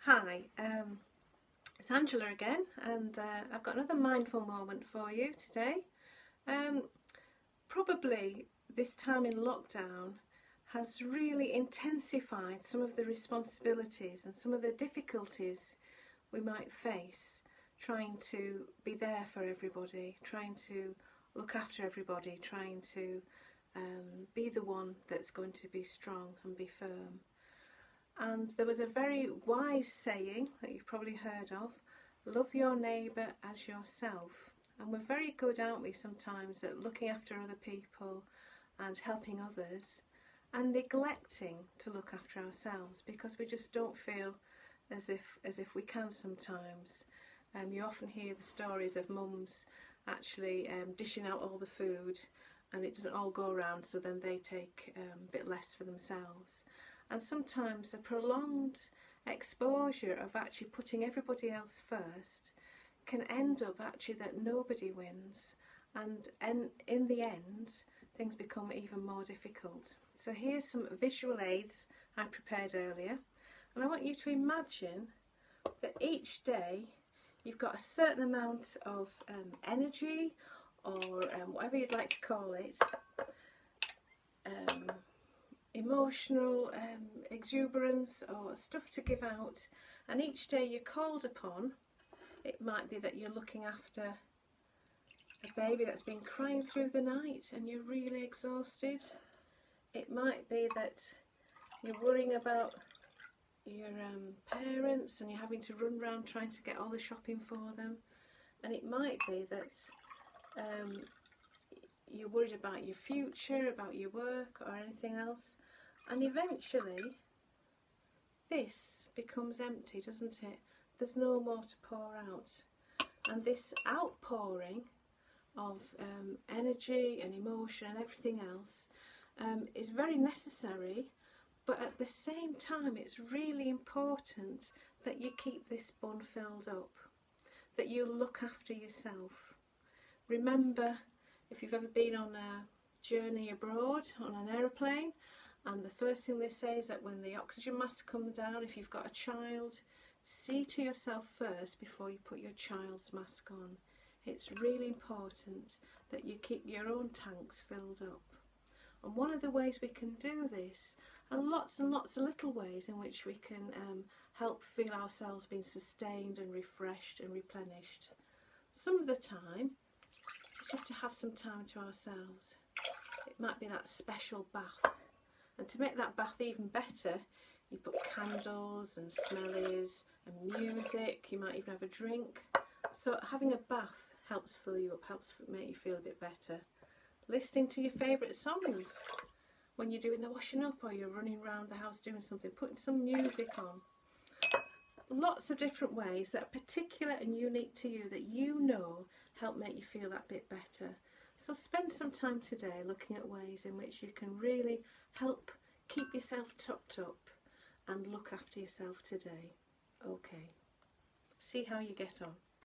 Hi, it's Angela again, and I've got another mindful moment for you today. Probably this time in lockdown has really intensified some of the responsibilities and some of the difficulties we might face trying to be there for everybody, trying to look after everybody, trying to be the one that's going to be strong and be firm. And there was a very wise saying that you've probably heard of: love your neighbour as yourself. And we're very good, aren't we, sometimes at looking after other people and helping others and neglecting to look after ourselves because we just don't feel as if we can sometimes. You often hear the stories of mums actually dishing out all the food and it doesn't all go around, so then they take a bit less for themselves. And sometimes a prolonged exposure of actually putting everybody else first can end up actually that nobody wins, and in the end things become even more difficult. So here's some visual aids I prepared earlier, and I want you to imagine that each day you've got a certain amount of energy, or whatever you'd like to call it, emotional exuberance or stuff to give out, and each day you're called upon. It might be that you're looking after a baby that's been crying through the night and you're really exhausted. It might be that you're worrying about your parents and you're having to run around trying to get all the shopping for them. And it might be that you're worried about your future, about your work or anything else. And eventually this becomes empty, doesn't it? There's no more to pour out. And this outpouring of energy and emotion and everything else is very necessary, but at the same time it's really important that you keep this bun filled up, that you look after yourself. Remember, if you've ever been on a journey abroad on an aeroplane, and the first thing they say is that when the oxygen mask comes down, if you've got a child, see to yourself first before you put your child's mask on. It's really important that you keep your own tanks filled up. And one of the ways we can do this, and lots of little ways in which we can help feel ourselves being sustained and refreshed and replenished. Some of the time it's just to have some time to ourselves. It might be that special bath. And to make that bath even better, you put candles and smellies and music. You might even have a drink. So having a bath helps fill you up, helps make you feel a bit better. Listening to your favourite songs when you're doing the washing up or you're running around the house doing something, putting some music on. Lots of different ways that are particular and unique to you that you know help make you feel that bit better. So spend some time today looking at ways in which you can really help keep yourself topped up and look after yourself today. Okay, see how you get on.